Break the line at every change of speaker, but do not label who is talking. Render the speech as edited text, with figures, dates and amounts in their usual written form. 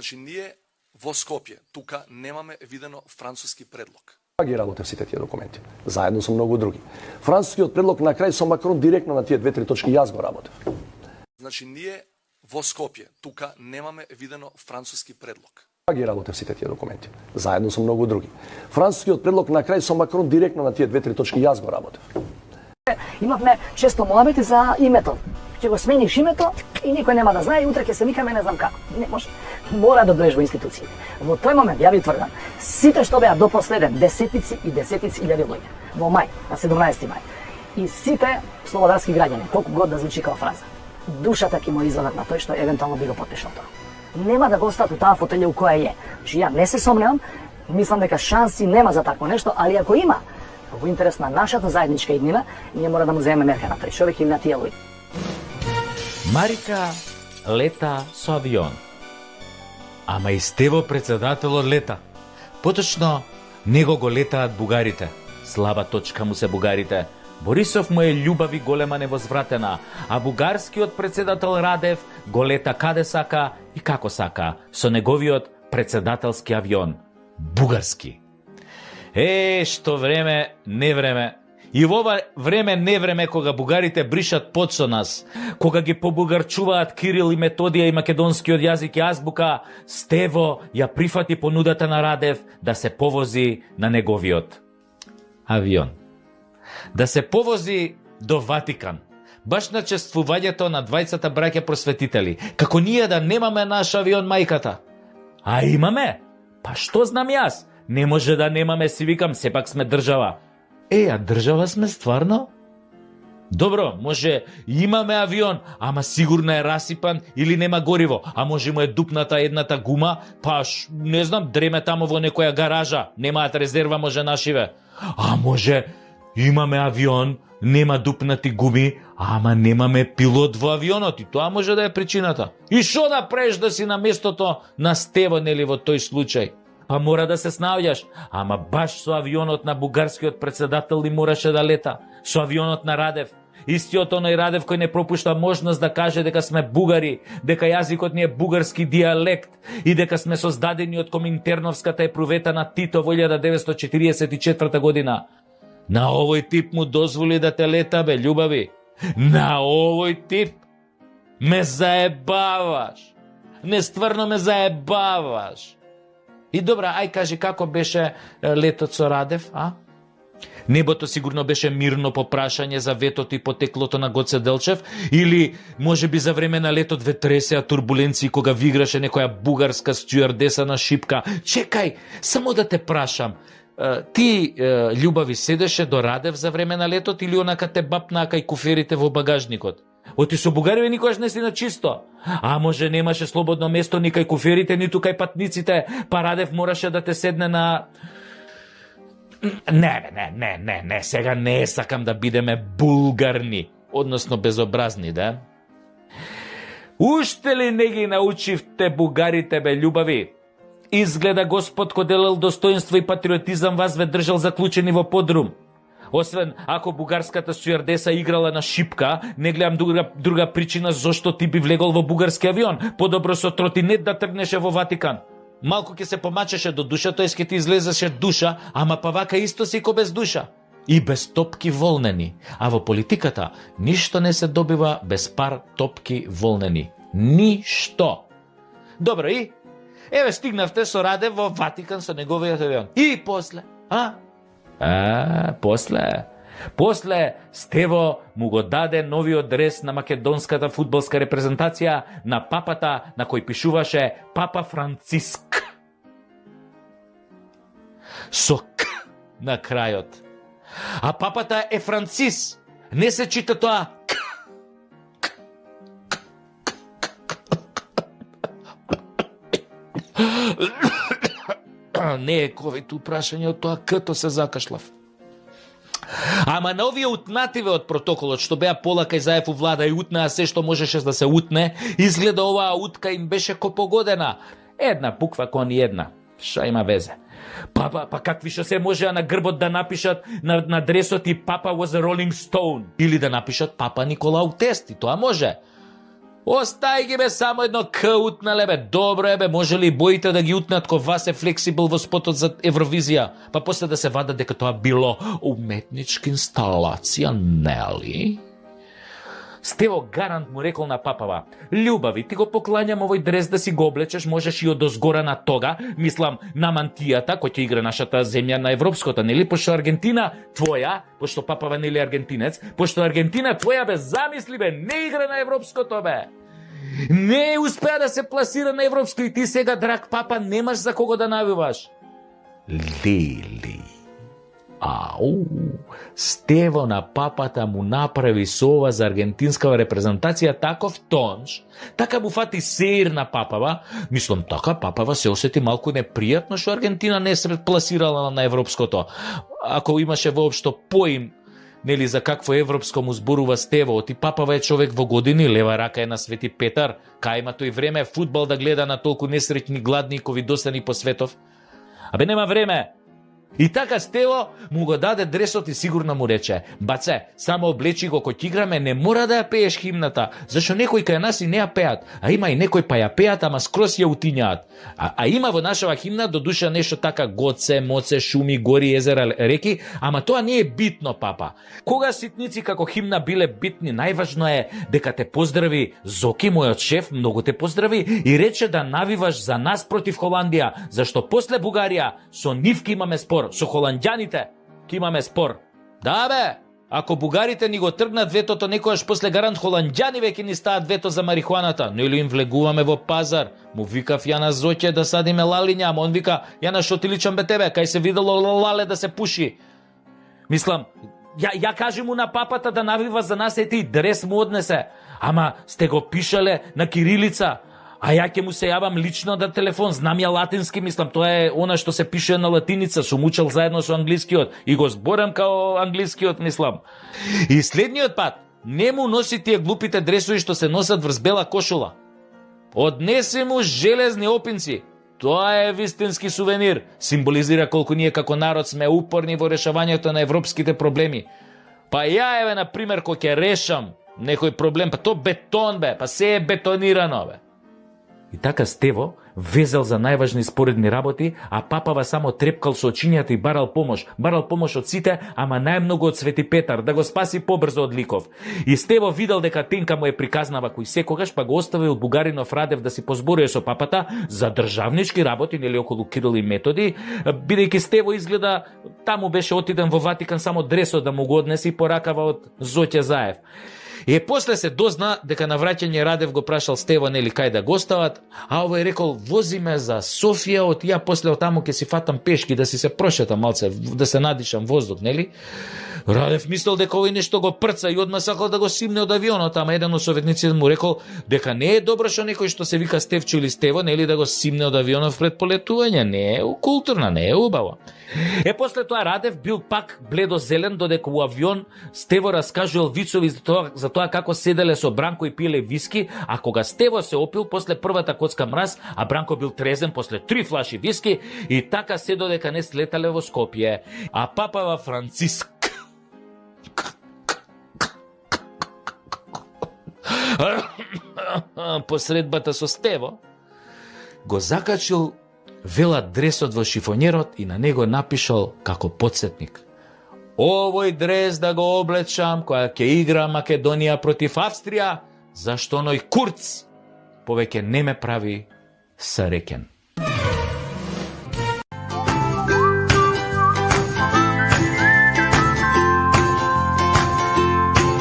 Значи, ние во Скопје, тука немаме видено француски предлог.
Ги работев сите тие документи, заедно со многу други. Францускиот предлог на крај со Макрон директно на тие 2-3 точки јас го работев.
Значи, ние во Скопје, тука немаме видено француски предлог.
Ги работев сите тие документи, заедно со многу други. Францускиот предлог на крај со Макрон директно на тие 2-3 точки јас го работев.
Имавме често муабети за името. Ќе го смениш името и никој нема да знае и утре ќе се викаме не знам како. Не може. Мора да дојдеш во институциите. Во тој момент ја ви тврдам, сите што беа до последен десетици и десетици илјади луѓе во мај, на 17 мај. И сите слободарски граѓани, колку год да звучи као фраза, душата ќе му извадат на тој што евентуално би го потпишал тоа. Нема да го остават у таа фотелја у која е. Значи ја не се сомневам, мислам дека шанси нема за такво нешто, али ако има, во интерес на нашата заедничка иднина, ние мора да му земеме мерка на тој човек или на тие луѓе.
Марика лета со авион. Ама и Стево председателот лета. Поточно, него го летаат бугарите. Слаба точка му се бугарите. Борисов му е љубав и голема невозвратена, а бугарскиот председател Радев го лета каде сака и како сака, со неговиот председателски авион. Бугарски. Што време, не време. И во ова време не време кога бугарите бришат пот со нас, кога ги побугарчуваат Кирил и Методија и македонскиот јазик и азбука, Стево ја прифати понудата на Радев да се повози на неговиот авион. Да се повози до Ватикан, баш на чествувањето на двајцата браќа просветители, како ние да немаме наш авион мајката. А имаме? Па што знам јас? Не може да немаме, си викам, сепак сме држава. А држава сме стварно? Добро, може имаме авион, ама сигурно е расипан или нема гориво, а може му е дупната едната гума, па не знам, дреме тамо во некоја гаража, немаат резерва, може нашиве. А може имаме авион, нема дупнати гуми, ама немаме пилот во авионот и тоа може да е причината. И шо да преш да си на местото на Стево, нели во тој случај? Па мора да се снаоѓаш, ама баш со авионот на бугарскиот председател ли мораше да лета, со авионот на Радев. Истиот оној Радев кој не пропушта можност да каже дека сме бугари, дека јазикот ни е бугарски дијалект и дека сме создадени од Коминтерновската епрувета на Тито во 1944 година. На овој тип му дозволи да те лета, бе, љубави. На овој тип ме заебаваш. Не, стварно ме заебаваш. И добра, ај кажи како беше летот со Радев, а? Небото сигурно беше мирно по прашање за ветото и потеклото на Гоце Делчев, или може би за време на летот ве тресеа турбуленции кога виграше некоја бугарска стюардеса на шипка. Чекај, само да те прашам, ти, љубави, седеше до Радев за време на летот или онака те бапнаа кај куферите во багажникот? Оти со бугариве никогаш не си на чисто. А може немаше слободно место ни кај куферите, ниту кај патниците, па Радев мораше да те седне на... Не, сега не сакам да бидеме булгарни, односно безобразни, да? Уште ли не ги научивте бугарите, бе, љубави? Изгледа Господ кој делел достоинство и патриотизам вас ве држал заклучени во подрум. Освен ако бугарската стюардеса играла на шипка, не гледам друга причина зошто ти би влегол во бугарски авион. Подобро со тротинет да тргнеше во Ватикан. Малку ќе се помачеше до душа, тој ќе ти излезеше душа, ама па вака исто си ко без душа. И без топки волнени. А во политиката ништо не се добива без пар топки волнени. Ништо. Добро, и? Еве стигнавте со Радев во Ватикан со неговиот авион. И после, После Стево му го даде новиот дрес на македонската фудбалска репрезентација на папата на кој пишуваше Папа Франциск. Со К на крајот. А папата е Францис. Не се чита тоа К. Не е ковид упрашање од тоа К-то се закашлав. Ама на овие утнативе од протоколот, што беа пола кај Заев у влада и утнаа се што можеше да се утне, изгледа оваа утка им беше ко погодена. Една буква кон една. Ша има везе. Па какви што се можеа на грбот да напишат на дресот и Папа was a Rolling Stone. Или да напишат Папа Николау Тест, и тоа може. Остај ги бе, само едно К утнале бе. Добро е бе, може ли боите да ги утнат ко вас е флексибл во спотот за Евровизија, па после да се вада дека тоа било уметничка инсталација, нели? Стево гарант му рекол на папава: "Љубави, ти го поклањам овој дрес да си го облечеш, можеш и од озгора на тога, мислам на мантијата кој ќе игра нашата земја на европското, нели? Пошто Аргентина твоја, пошто папава нели аргентинец, пошто Аргентина твоја бе, замисли бе, не игра на европското бе. Не успеа да се пласира на европско и ти сега, драг папа, немаш за кого да навиваш." Лели. Ау, Стево на папата му направи со ова за аргентинска репрезентација таков тонж, така му фати сеир на папава, мислам така папава се осети малку непријатно што Аргентина не се пласирала на европското. Ако имаше воопшто поим нели за какво европско му зборува Стево, ти папава е човек во години, лева рака е на Свети Петар, кај има тој време фудбал да гледа на толку несреќни, гладни и ковидосани по светов. Абе нема време. И така Стево му го даде дресот и сигурно му рече: "Баце, само облечи го кој играме, не мора да ја пееш химната, зашто некои кај нас и не ја пеат, а има и некои па ја пеат, ама скрос ја утињаат. А има во нашава химна до душа нешто така гоце, моце, шуми, гори, езера, реки, ама тоа не е битно, папа. Кога ситници како химна биле битни, најважно е дека те поздрави Зоки, мојот шеф, многу те поздрави и рече да навиваш за нас против Холандија, зашто после Бугарија со нив ки имаме спор, со холанѓаните ки имаме спор. Да бе, ако бугарите ни го тргнат ветото, некојаш после гарант холанѓани веќе ни стават вето за марихуаната, но или им влегуваме во пазар. Му викав ја на Зоќе да садиме лалиња, ама он вика: "Ја на шо ти личам бе тебе, кај се видело лале да се пуши." Мислам, ја кажи му на папата да навива за нас, ети дрес му однесе, ама сте го пишале на кирилица. А ја ќе му се јавам лично да телефон, знам ја латински, мислам, тоа е она што се пише на латиница, сум учел заедно со англискиот и го зборам као англискиот, мислам. И следниот пат, не му носи тие глупите дресови што се носат врз бела кошула. Однеси му железни опинци. Тоа е вистински сувенир, символизира колку ние како народ сме упорни во решавањето на европските проблеми. Па ја еве, на пример, кој ќе решам некој проблем, па то бетон бе, па се е бетонирано бе. И така Стево везел за најважни споредни работи, а папава само трепкал со очињата и барал помош. Барал помош од сите, ама најмногу од Свети Петар, да го спаси побрзо од ликов. И Стево видел дека тенка му е приказнава кој секогаш, па го оставил бугаринов Радев да си позборува со папата за државнички работи, нели околу Кирил и Методи, бидејќи Стево изгледа таму беше отиден во Ватикан само дресот да му го однесе и поракава од Зоќе Заев. И после се дозна дека на враќање Радев го прашал Стево нели кај да го остават, а овој рекол: "Вози ме за Софија, од ја после од таму ќе си фатам пешки да си се прошетам малце, да се надишам воздух, нели?" Радев мислел дека овој нешто го прца и одма сакал да го симне од авионот, ама еден од советниците му рекол дека не е добро што некој што се вика Стевчо или Стево, нели, да го симне од авионот пред полетување, не е културно, не е убаво. После тоа Радев бил пак бледо-зелен, додека у авион Стево раскажувал вицови за тоа како седеле со Бранко и пиле виски, а кога Стево се опил после првата коцка мраз, а Бранко бил трезен после 3 флаши виски, и така се додека не слетале во Скопје. А папава Франциск посредбата со Стево го закачил вела дресот во шифонерот и на него напишал како подсетник: "Овој дрес да го облечам која ќе игра Македонија против Австрија, зашто оној Курц повеќе не ме прави среќен."